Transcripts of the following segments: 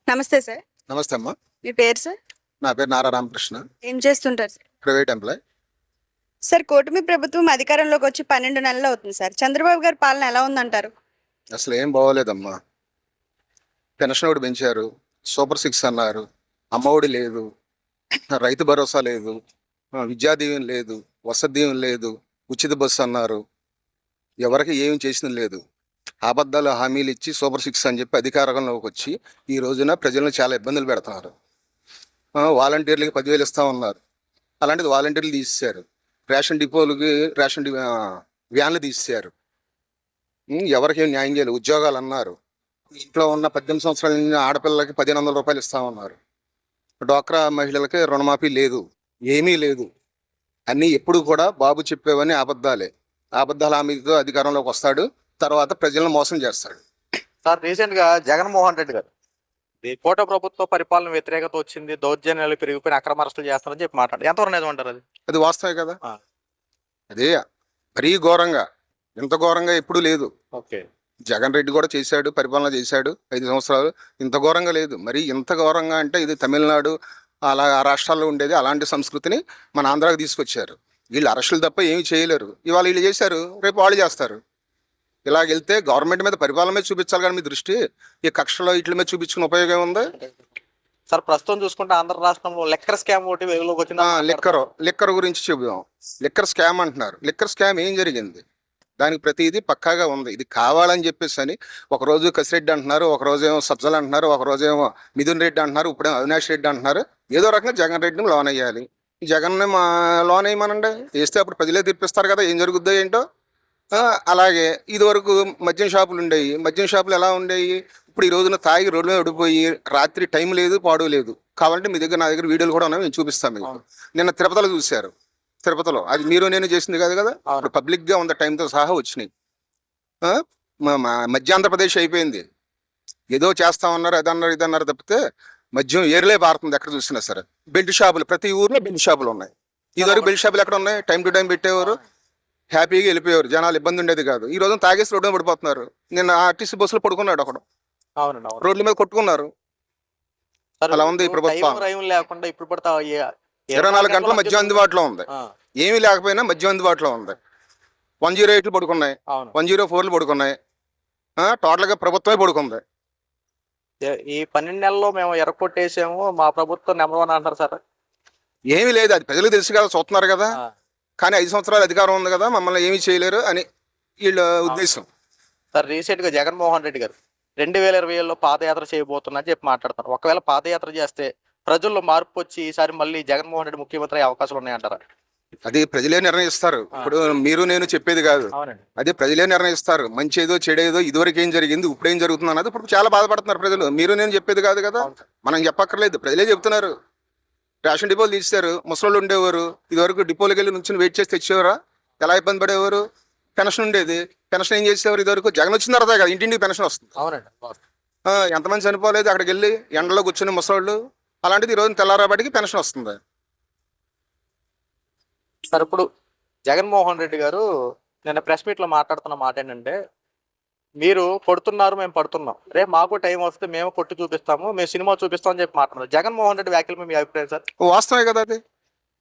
నమస్తే సార్. నమస్తే అమ్మా. మీ పేరు సార్? నా పేరు నారా రామకృష్ణ. ఏం చేస్తుంటారు సార్? Private employee. సార్, కూటమి ప్రభుత్వం అధికారంలోకి వచ్చి 12 నెలలు అవుతుంది సార్. చంద్రబాబు గారి పాలన ఎలా ఉందంటారు? అసలు ఏం బాగోలేదమ్మా. పెన్షన్ ఒకటి పెంచారు, సూపర్ సిక్స్ అన్నారు, అమ్మ ఒడి లేదు, రైతు భరోసా లేదు, విద్యా దీవెన లేదు, వసతి దీవెన లేదు, ఉచిత బస్సు అన్నారు. ఎవరికి ఏమి చేసింది లేదు. అబద్ధాలు హామీలు ఇచ్చి సూపర్ సిక్స్ అని చెప్పి అధికారంలోకి వచ్చి ఈ రోజున ప్రజలను చాలా ఇబ్బందులు పెడుతున్నారు. వాలంటీర్లకి 10,000 ఇస్తా ఉన్నారు. అలాంటిది వాలంటీర్లు తీసేశారు. రేషన్ డిపోలకి వ్యాన్లు తీసేశారు. ఎవరికి న్యాయం చేయలేదు. ఉద్యోగాలు అన్నారు. ఇంట్లో ఉన్న 18 సంవత్సరాల ఆడపిల్లలకి 1,500 రూపాయలు ఇస్తా ఉన్నారు. డ్వాక్రా మహిళలకి రుణమాఫీ లేదు, ఏమీ లేదు. అన్నీ ఎప్పుడు కూడా బాబు చెప్పేవన్నీ అబద్ధాలే. అబద్ధాల హామీతో అధికారంలోకి వస్తాడు, తర్వాత ప్రజలను మోసం చేస్తాడు. సార్, రీసెంట్ గా జగన్మోహన్ రెడ్డి గారు కోట ప్రభుత్వ పరిపాలన వ్యతిరేకత వచ్చింది, దౌర్జన్యాలు పెరిగిపోయిన అక్రమ అరెస్టులు చేస్తారని చెప్పి మాట్లాడు. ఎంతవరకు నిజం అంటారు? అది వాస్తవే కదా. అదే మరీ ఘోరంగా, ఇంత ఘోరంగా ఎప్పుడు లేదు. ఓకే, జగన్ రెడ్డి కూడా చేశాడు, పరిపాలన చేశాడు 5 సంవత్సరాలు. ఇంత ఘోరంగా లేదు. మరి ఇంత ఘోరంగా అంటే ఇది తమిళనాడు అలా ఆ రాష్ట్రాల్లో ఉండేది. అలాంటి సంస్కృతిని మన ఆంధ్రాకి తీసుకొచ్చారు. వీళ్ళు అరెస్టులు తప్ప ఏమి చేయలేరు. ఇవాళ వీళ్ళు చేశారు, రేపు వాళ్ళు చేస్తారు. ఇలా వెళ్తే గవర్నమెంట్ మీద పరిపాలన మీద చూపించాలి కానీ మీ దృష్టి ఈ కక్షలో వీటి మీద చూపించుకున్న ఉపయోగం ఉంది. సార్, ప్రస్తుతం చూసుకుంటే ఆంధ్ర రాష్ట్రంలో లెక్కర్ స్కామ్ ఒకటి వెలుగులోకి వచ్చింది. లిక్కర్ గురించి చెబుదాం. లిక్కర్ స్కామ్ అంటున్నారు. లిక్కర్ స్కామ్ ఏం జరిగింది? దానికి ప్రతిదీ పక్కాగా ఉంది. ఇది కావాలని చెప్పేసి అని ఒకరోజు కసిరెడ్డి అంటున్నారు, ఒకరోజేమో సజ్జలు అంటున్నారు, ఒకరోజేమో మిథున్ రెడ్డి అంటున్నారు, ఇప్పుడేమో అవినాష్ రెడ్డి అంటున్నారు. ఏదో రకంగా జగన్ రెడ్డిని లోన్ వేయాలి. జగన్ని మా లోన్ వేయమనండి, వేస్తే అప్పుడు ప్రజలే తీర్పిస్తారు కదా ఏం జరుగుద్దో ఏంటో. అలాగే ఇదివరకు మద్యం షాపులు ఉండేవి. మద్యం షాపులు ఎలా ఉండేవి? ఇప్పుడు ఈ రోజున తాగి రోడ్డు మీద ఉడిపోయి రాత్రి టైం లేదు, పాడు లేదు. కావాలంటే మీ దగ్గర నా దగ్గర వీడియోలు కూడా ఉన్నాయి, నేను చూపిస్తాను మీకు. నిన్న తిరుపతిలో చూశారు. తిరుపతిలో అది మీరు నేను చేసింది కాదు కదా, ఇప్పుడు పబ్లిక్గా ఉన్న టైంతో సహా వచ్చినాయి. మధ్య ఆంధ్రప్రదేశ్ అయిపోయింది. ఏదో చేస్తామన్నారు, అదన్నారు, ఇదన్నారు తప్పితే మద్యం ఏర్లే పారుతుంది ఎక్కడ చూసినా సరే. బెల్ట్ షాపులు, ప్రతి ఊర్లో బెల్ట్ షాపులు ఉన్నాయి. ఇదివరకు బెల్ట్ షాపులు ఎక్కడ ఉన్నాయి? టైం టు టైం పెట్టేవారు, హ్యాపీగా వెళ్ళిపోయారు. జనాలు ఇబ్బంది ఉండేది కాదు. ఈ రోజు తాగేసి రోడ్డు మీద పడిపోతున్నారు. నిన్న ఆర్టీసీ బస్సులో పడుకున్నాడు ఒకడు, రోడ్ల మీద కొట్టుకున్నారు. అలా ఉంది ఈ ప్రభుత్వం. లేకుండా ఇప్పుడు 24 గంటల మద్యం అందుబాటులో ఉంది. ఏమీ లేకపోయినా మద్యం అందుబాటులో ఉంది. 108లు పడుకున్నాయి, 104లు పడుకున్నాయి. టోటల్గా ప్రభుత్వమే పడుకుంది. ఈ 12 నెలల్లో మేము ఎరకొట్టేసాము, మా ప్రభుత్వం నెంబర్ 1 అంటారు సార్. ఏమీ లేదు, అది ప్రజలకు తెలుసు కదా, చూస్తున్నారు కదా. కానీ 5 సంవత్సరాలు అధికారం ఉంది కదా, మమ్మల్ని ఏమీ చేయలేరు అని వీళ్ళ ఉద్దేశం. సార్, రీసెంట్ గా జగన్మోహన్ రెడ్డి గారు 2020లో పాదయాత్ర చేయబోతున్నా చెప్పి మాట్లాడతారు. ఒకవేళ పాదయాత్ర చేస్తే ప్రజల్లో మార్పు వచ్చి ఈసారి మళ్ళీ జగన్మోహన్ రెడ్డి ముఖ్యమంత్రి అయ్యే అవకాశాలు ఉన్నాయంటారా? అది ప్రజలే నిర్ణయిస్తారు. ఇప్పుడు మీరు నేను చెప్పేది కాదు, అది ప్రజలే నిర్ణయిస్తారు. మంచి ఏదో చెడేదో ఇదివరకు ఏం జరిగింది, ఇప్పుడు ఏం జరుగుతుంది అన్నది ఇప్పుడు చాలా బాధపడుతున్నారు ప్రజలు. మీరు నేను చెప్పేది కాదు కదా, మనం చెప్పక్కర్లేదు, ప్రజలే చెప్తున్నారు. రేషన్ డిపోలు తీస్తారు, ముసలోళ్ళు ఉండేవారు. ఇదివరకు డిపోలకు వెళ్ళి నుంచి వెయిట్ చేసి తెచ్చేవారా? ఎలా ఇబ్బంది పడేవారు? పెన్షన్ ఉండేది. పెన్షన్ ఏం చేసేవారు? ఇదివరకు జగన్ వచ్చిన తర్వాత కదా ఇంటింటికి పెన్షన్ వస్తుంది. ఎంతమంది చనిపోలేదు అక్కడికి వెళ్ళి ఎండలో కూర్చుని ముసలోళ్ళు. అలాంటిది ఈరోజు తెల్లారాబడికి పెన్షన్ వస్తుంది. సార్, ఇప్పుడు జగన్మోహన్ రెడ్డి గారు నిన్న ప్రెస్ మీట్లో మాట్లాడుతున్న మాట ఏంటంటే, మీరు కొడుతున్నారు, మేము పడుతున్నాం, రేపు మాకు టైం వస్తే మేము కొట్టి చూపిస్తాము, మేము సినిమా చూపిస్తాం అని చెప్పి మాట్లాడుతున్నారు. జగన్మోహన్ రెడ్డి వ్యాఖ్యలు మీ అభిప్రాయం సార్? వాస్తవే కదా అది.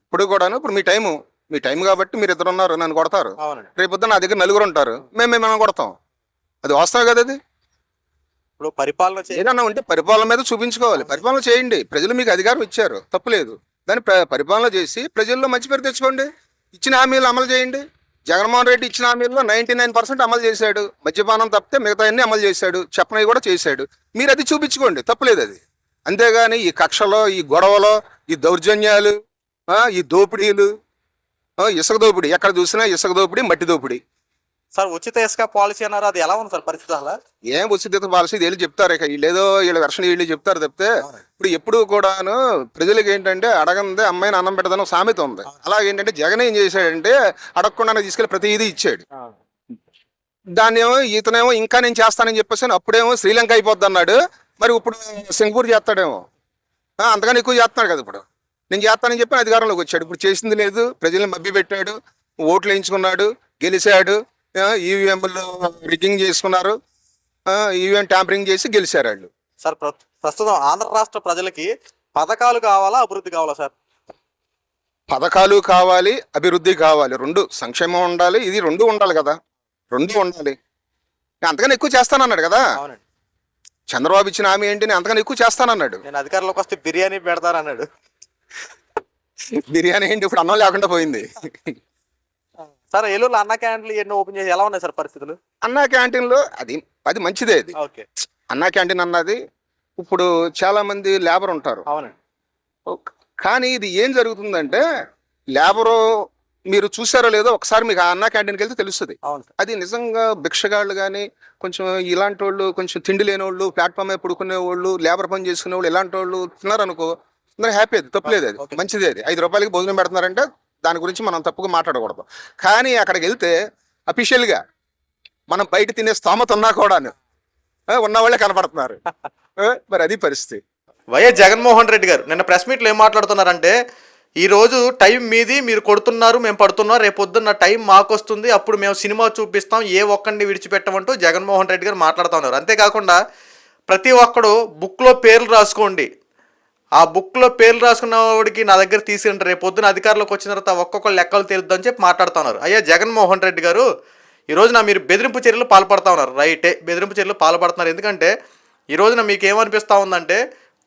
ఇప్పుడు కూడాను ఇప్పుడు మీ టైం కాబట్టి మీరు ఇద్దరు ఉన్నారు, నన్ను కొడతారు. రేపొద్దు నా దగ్గర నలుగురు ఉంటారు, మేము కొడతాం. అది వాస్తవే కదా. అది ఇప్పుడు పరిపాలన ఏదన్నా ఉంటే పరిపాలన మీద చూపించుకోవాలి. పరిపాలన చేయండి, ప్రజలు మీకు అధికారం ఇచ్చారు, తప్పులేదు. దాన్ని పరిపాలన చేసి ప్రజల్లో మంచి పేరు తెచ్చుకోండి. ఇచ్చిన హామీలు అమలు చేయండి. జగన్మోహన్ రెడ్డి ఇచ్చిన హామీల్లో 99% అమలు చేశాడు. మద్యపానం తప్పితే మిగతా అన్ని అమలు చేశాడు, చెప్పనవి కూడా చేశాడు. మీరు అది చూపించుకోండి, తప్పులేదు అది. అంతేగాని ఈ కక్షలో, ఈ గొడవలో, ఈ దౌర్జన్యాలు, ఈ దోపిడీలు, ఇసుక దోపిడీ, ఎక్కడ చూసినా ఇసుక దోపిడీ, మట్టి దోపిడీ. సార్, ఉచిత ఇసుక పాలసీ అన్నారు, అది ఎలా ఉంది సార్ పరిస్థితి? అలా ఏం ఉచిత పాలసీ వీళ్ళు చెప్తారు, ఇక వీళ్ళేదో వీళ్ళ వెర్షన్ వీళ్ళు చెప్తారు తప్పితే ఇప్పుడు ఎప్పుడు కూడాను ప్రజలకు ఏంటంటే అడగందే అమ్మాయిని అన్నం పెట్టదని సామెత ఉంది. అలాగేంటంటే జగన్ ఏం చేశాడంటే అడగకుండా తీసుకెళ్ళి ప్రతి ఇది ఇచ్చాడు. దాన్ని ఏమో ఇతనేమో ఇంకా నేను చేస్తానని చెప్పేసి అప్పుడేమో శ్రీలంక అయిపోద్ది అన్నాడు. మరి ఇప్పుడు సింగపూర్ చేస్తాడేమో, అంతగానే ఎక్కువ చేస్తున్నాడు కదా. ఇప్పుడు నేను చేస్తానని చెప్పి అధికారంలోకి వచ్చాడు. ఇప్పుడు చేసింది లేదు, ప్రజల్ని మభ్య పెట్టాడు, ఓట్లు వేయించుకున్నాడు, గెలిచాడు. ఈవీఎంలు రిగ్గింగ్ చేసుకున్నారు, ఈవీఎం ట్యాంపరింగ్ చేసి గెలిచారు వాళ్ళు. సార్ ప్రస్తుతం ఆంధ్ర రాష్ట్ర ప్రజలకి పథకాలు కావాలా, అభివృద్ధి కావాలా సార్? పథకాలు కావాలి, అభివృద్ధి కావాలి, రెండు సంక్షేమం ఉండాలి, ఇది రెండు ఉండాలి కదా, రెండు ఉండాలి. అంతకన్నా ఎక్కువ చేస్తానన్నాడు కదా అవునండి. చంద్రబాబు ఇచ్చిన హామీ ఏంటి, నేను అంతకన్నా ఎక్కువ చేస్తానన్నాడు. నేను అధికారంలోకి వస్తే బిర్యానీ పెడతారన్నాడు. బిర్యానీ ఏంటి, ఇప్పుడు అన్నం లేకుండా పోయింది. సార్ ఏలూరులో అన్న క్యాంటీన్లు ఎన్నో ఓపెన్ చేసి ఎలా ఉన్నాయి సార్ పరిస్థితులు? అన్నా క్యాంటీన్లో అది మంచిదే. అది ఓకే. అన్నా క్యాంటీన్ అన్నది ఇప్పుడు చాలా మంది లేబర్ ఉంటారు. అవునండి. కానీ ఇది ఏం జరుగుతుందంటే, లేబరు మీరు చూసారో లేదో ఒకసారి మీకు ఆ అన్నా క్యాంటీన్కి వెళ్తే తెలుస్తుంది. అవును సార్. అది నిజంగా భిక్షగాళ్ళు కానీ, కొంచెం ఇలాంటి వాళ్ళు, కొంచెం తిండి లేని వాళ్ళు, ప్లాట్ఫామ్ మీద పడుకునే వాళ్ళు, లేబర్ పని చేసుకునే వాళ్ళు, ఇలాంటి వాళ్ళు తిన్నారనుకో అందరూ హ్యాపీ. అది తప్పులేదు, అది మంచిదే. అది 5 రూపాయలకి భోజనం పెడుతున్నారంటే దాని గురించి మనం తప్పుగా మాట్లాడకూడదు. కానీ అక్కడికి వెళ్తే అఫీషియల్గా మనం బయట తినే స్తోమత ఉన్నా కూడా ఉన్నవాళ్ళే కనపడుతున్నారు. మరి అది పరిస్థితి. వైఎస్ జగన్మోహన్ రెడ్డి గారు నిన్న ప్రెస్ మీట్లో ఏం మాట్లాడుతున్నారంటే, ఈరోజు టైం మీది, మీరు కొడుతున్నారు, మేము పడుతున్నాం, రేపు పొద్దున్న టైం మాకు వస్తుంది, అప్పుడు మేము సినిమా చూపిస్తాం, ఏ ఒక్కడిని విడిచిపెట్టమంటూ జగన్మోహన్ రెడ్డి గారు మాట్లాడుతూ ఉన్నారు. అంతేకాకుండా ప్రతి ఒక్కడు బుక్లో పేర్లు రాసుకోండి, ఆ బుక్లో పేర్లు రాసుకున్న వాడికి నా దగ్గర తీసుకుంటారు, రేపు పొద్దున అధికారంలోకి వచ్చిన తర్వాత ఒక్కొక్కరు లెక్కలు తెలుద్దని చెప్పి మాట్లాడుతున్నారు. అయ్యా జగన్మోహన్ రెడ్డి గారు, ఈరోజున మీరు బెదిరింపు చర్యలు పాల్పడుతూ ఉన్నారు. రైటే, బెదిరింపు చర్యలు పాల్పడుతున్నారు. ఎందుకంటే ఈ రోజున మీకు ఏమనిపిస్తూ ఉందంటే,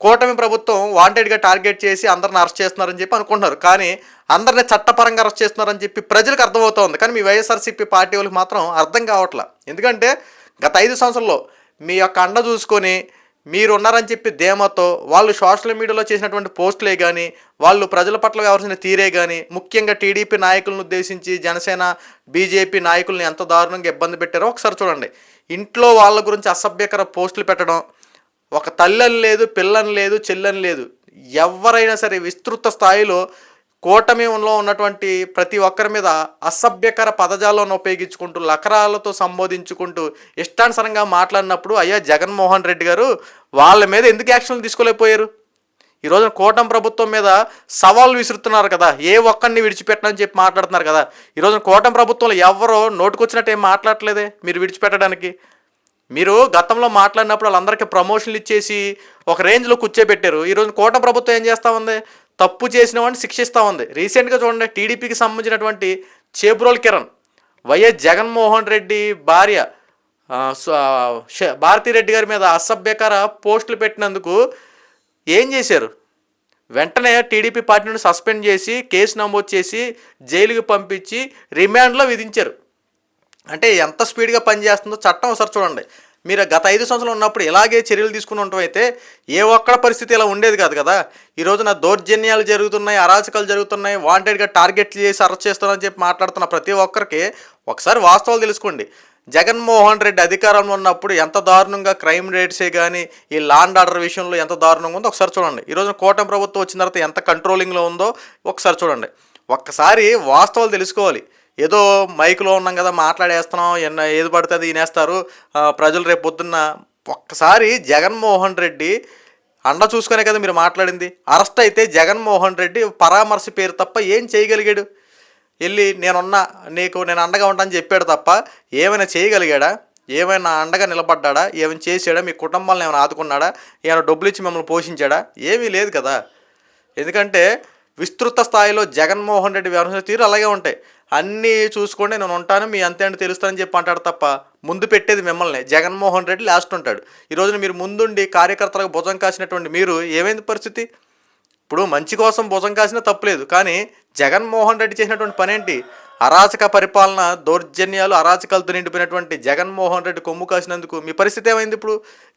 కూటమి ప్రభుత్వం వాంటెడ్గా టార్గెట్ చేసి అందరిని అరెస్ట్ చేస్తున్నారని చెప్పి అనుకుంటున్నారు. కానీ అందరిని చట్టపరంగా అరెస్ట్ చేస్తున్నారని చెప్పి ప్రజలకు అర్థమవుతూ ఉంది. కానీ మీ వైఎస్ఆర్సీపీ పార్టీ వాళ్ళకి మాత్రం అర్థం కావట్లా. ఎందుకంటే గత 5 సంవత్సరాల్లో మీ యొక్క అండ చూసుకొని మీరు ఉన్నారని చెప్పి ధీమాతో వాళ్ళు సోషల్ మీడియాలో చేసినటువంటి పోస్టులే కానీ, వాళ్ళు ప్రజల పట్ల వ్యవహరించిన తీరే కానీ, ముఖ్యంగా టీడీపీ నాయకులను ఉద్దేశించి జనసేన బీజేపీ నాయకుల్ని ఎంత దారుణంగా ఇబ్బంది పెట్టారో ఒకసారి చూడండి. ఇంట్లో వాళ్ళ గురించి అసభ్యకర పోస్టులు పెట్టడం, ఒక తల్లని లేదు, పిల్లని లేదు, చెల్లని లేదు, ఎవరైనా సరే విస్తృత స్థాయిలో కూటమిలో ఉన్నటువంటి ప్రతి ఒక్కరి మీద అసభ్యకర పదజాలను ఉపయోగించుకుంటూ, లకరాలతో సంబోధించుకుంటూ ఇష్టానుసారంగా మాట్లాడినప్పుడు, అయ్యా జగన్మోహన్ రెడ్డి గారు వాళ్ళ మీద ఎందుకు యాక్షన్లు తీసుకోలేకపోయారు? ఈరోజు కూటమి ప్రభుత్వం మీద సవాళ్ళు విసురుతున్నారు కదా, ఏ ఒక్కడిని విడిచిపెట్టనని చెప్పి మాట్లాడుతున్నారు కదా. ఈరోజు కూటమి ప్రభుత్వంలో ఎవరో నోటుకొచ్చినట్టు ఏం మాట్లాడలేదే మీరు విడిచిపెట్టడానికి. మీరు గతంలో మాట్లాడినప్పుడు వాళ్ళందరికీ ప్రమోషన్లు ఇచ్చేసి ఒక రేంజ్లో కూర్చోబెట్టారు. ఈరోజు కూటమి ప్రభుత్వం ఏం చేస్తూ ఉంది? తప్పు చేసిన వాడిని శిక్షిస్తూ ఉంది. రీసెంట్గా చూడండి, టీడీపీకి సంబంధించినటువంటి చేబ్రోల్ కిరణ్ వైఎస్ జగన్మోహన్ రెడ్డి భార్య భారతిరెడ్డి గారి మీద అసభ్యకర పోస్టులు పెట్టినందుకు ఏం చేశారు? వెంటనే టీడీపీ పార్టీ నుండి సస్పెండ్ చేసి కేసు నమోదు చేసి జైలుకి పంపించి రిమాండ్లో విధించారు. అంటే ఎంత స్పీడ్గా పనిచేస్తుందో చట్టం ఒకసారి చూడండి. మీరు గత 5 సంవత్సరాలు ఉన్నప్పుడు ఇలాగే చర్యలు తీసుకుని ఉండటం అయితే ఏ ఒక్కడ పరిస్థితి ఇలా ఉండేది కాదు కదా. ఈ రోజున దౌర్జన్యాలు జరుగుతున్నాయి, అరాచకాలు జరుగుతున్నాయి, వాంటెడ్గా టార్గెట్ చేసి అరెస్ట్ చేస్తున్నారని చెప్పి మాట్లాడుతున్న ప్రతి ఒక్కరికి ఒకసారి వాస్తవాలు తెలుసుకోండి. జగన్మోహన్ రెడ్డి అధికారంలో ఉన్నప్పుడు ఎంత దారుణంగా క్రైమ్ రేట్సే కానీ, ఈ లాండ్ ఆర్డర్ విషయంలో ఎంత దారుణంగా ఉందో ఒకసారి చూడండి. ఈరోజు కూటమి ప్రభుత్వం వచ్చిన తర్వాత ఎంత కంట్రోలింగ్లో ఉందో ఒకసారి చూడండి. ఒక్కసారి వాస్తవాలు తెలుసుకోవాలి. ఏదో మైకులో ఉన్నాం కదా మాట్లాడేస్తున్నాం, ఏది పడితే అది వినేస్తారు ప్రజలు. రేపు పొద్దున్న ఒక్కసారి జగన్మోహన్ రెడ్డి అండ చూసుకునే కదా మీరు మాట్లాడింది. అరెస్ట్ అయితే జగన్మోహన్ రెడ్డి పరామర్శ పేరు తప్ప ఏం చేయగలిగాడు? వెళ్ళి నేను అండగా ఉంటానని చెప్పాడు తప్ప ఏమైనా చేయగలిగాడా? ఏమైనా అండగా నిలబడ్డా? ఏమైనా చేశాడా? మీ కుటుంబాలను ఏమైనా ఆదుకున్నాడా? ఏమైనా డబ్బులు ఇచ్చి మిమ్మల్ని పోషించాడా? ఏమీ లేదు కదా. ఎందుకంటే విస్తృత స్థాయిలో జగన్మోహన్ రెడ్డి వ్యవహరించిన తీరు అలాగే ఉంటాయి. అన్నీ చూసుకోండి, నేను ఉంటాను, మీ అంతే అంటే తెలుస్తానని చెప్పి అంటాడు తప్ప ముందు పెట్టేది మిమ్మల్ని. జగన్మోహన్ రెడ్డి లాస్ట్ ఉంటాడు. ఈ రోజున మీరు ముందుండి కార్యకర్తలకు భుజం కాసినటువంటి మీరు ఏమైంది పరిస్థితి? ఇప్పుడు మంచి కోసం భుజం కాసినా తప్పులేదు, కానీ జగన్మోహన్ రెడ్డి చేసినటువంటి పని ఏంటి? అరాచక పరిపాలన, దౌర్జన్యాలు, అరాచకాలతో నిండిపోయినటువంటి జగన్మోహన్ రెడ్డి కొమ్ము కాసినందుకు మీ పరిస్థితి ఏమైంది? ఇప్పుడు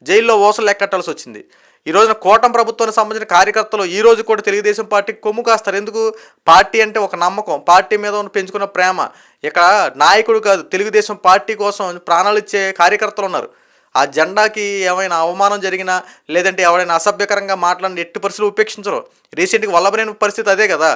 జైల్లో ఓసలు లెక్కట్టాల్సి వచ్చింది. ఈ రోజున కూటమి ప్రభుత్వానికి సంబంధించిన కార్యకర్తలు ఈ రోజు కూడా తెలుగుదేశం పార్టీకి కొమ్ము కాస్తారు. ఎందుకు? పార్టీ అంటే ఒక నమ్మకం, పార్టీ మీద పెంచుకున్న ప్రేమ. ఇక్కడ నాయకుడు కాదు, తెలుగుదేశం పార్టీ కోసం ప్రాణాలు ఇచ్చే కార్యకర్తలు ఉన్నారు. ఆ జెండాకి ఏమైనా అవమానం జరిగినా, లేదంటే ఎవరైనా అసభ్యకరంగా మాట్లాడిన ఎట్టి పరిస్థితులు ఉపేక్షించరు. రీసెంట్గా వల్లభనేని పరిస్థితి అదే కదా.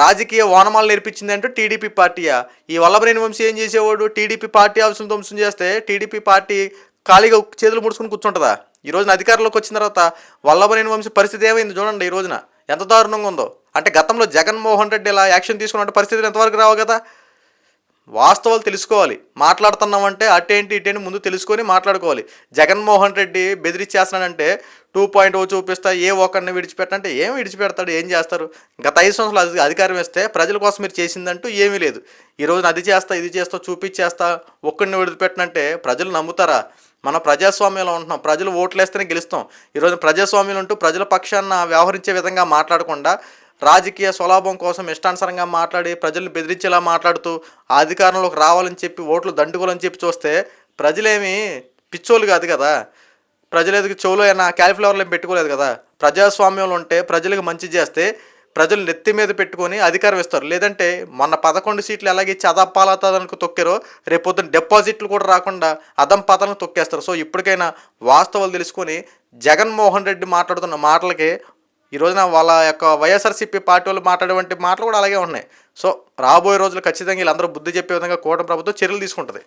రాజకీయ ఓనమాలు నేర్పించింది అంటే టీడీపీ పార్టీయా? ఈ వల్లభనేని వంశీ ఏం చేసేవాడు? టీడీపీ పార్టీ ఆఫీసులు ధ్వంసం చేస్తే టీడీపీ పార్టీ ఖాళీగా చేతులు ముడుచుకుని కూర్చుంటుందా? ఈ రోజున అధికారంలోకి వచ్చిన తర్వాత వల్లభనేని వంశీ పరిస్థితి ఏమైంది చూడండి. ఈ రోజున ఎంత దారుణంగా ఉందో. అంటే గతంలో జగన్మోహన్ రెడ్డి ఇలా యాక్షన్ తీసుకున్న పరిస్థితులు ఎంతవరకు రావు కదా. వాస్తవాలు తెలుసుకోవాలి. మాట్లాడుతున్నామంటే అటేంటి ఇటేంటి ముందు తెలుసుకొని మాట్లాడుకోవాలి. జగన్మోహన్ రెడ్డి బెదిరిచ్చేస్తున్నాడంటే 2.0 చూపిస్తా, ఏ ఒక్కడిని విడిచిపెట్టంటే ఏం విడిచిపెడతాడు, ఏం చేస్తారు? గత 5 సంవత్సరాలు అధికారం ఇస్తే ప్రజల కోసం మీరు చేసిందంటూ ఏమీ లేదు. ఈ రోజున అది చేస్తా, ఇది చేస్తా, చూపించేస్తా, ఒక్కడిని విడిచిపెట్టనంటే ప్రజలు నమ్ముతారా? మనం ప్రజాస్వామ్యంలో ఉంటున్నాం, ప్రజలు ఓట్లేస్తేనే గెలుస్తాం. ఈరోజు ప్రజాస్వామ్యం ఉంటూ ప్రజల పక్షాన వ్యవహరించే విధంగా మాట్లాడకుండా రాజకీయ స్వలాభం కోసం ఇష్టానుసారంగా మాట్లాడి ప్రజల్ని బెదిరించేలా మాట్లాడుతూ ఆ అధికారంలోకి రావాలని చెప్పి ఓట్లు దండుకోవాలని చెప్పి చూస్తే ప్రజలేమి పిచ్చోళ్ళు కాదు కదా. ప్రజలు ఎదుగు చెవులో అయినా క్యాలిఫ్లవర్లు ఏం పెట్టుకోలేదు కదా. ప్రజాస్వామ్యంలో ఉంటే ప్రజలకు మంచి చేస్తే ప్రజలు నెత్తి మీద పెట్టుకొని అధికారం ఇస్తారు. లేదంటే మొన్న 11 సీట్లు ఎలాగే చదపాలతనికి తొక్కారో రేపొద్దున డిపాజిట్లు కూడా రాకుండా అదం పతలను తొక్కేస్తారు. సో ఇప్పటికైనా వాస్తవాలు తెలుసుకొని జగన్మోహన్ రెడ్డి మాట్లాడుతున్న మాటలకి ఈ రోజున వాళ్ళ యొక్క వైఎస్ఆర్సీపీ పార్టీ వాళ్ళు మాట్లాడేటువంటి మాటలు కూడా అలాగే ఉన్నాయి. సో రాబోయే రోజులు ఖచ్చితంగా వీళ్ళందరూ బుద్ధి చెప్పే విధంగా కూటమి ప్రభుత్వం చర్యలు తీసుకుంటుంది.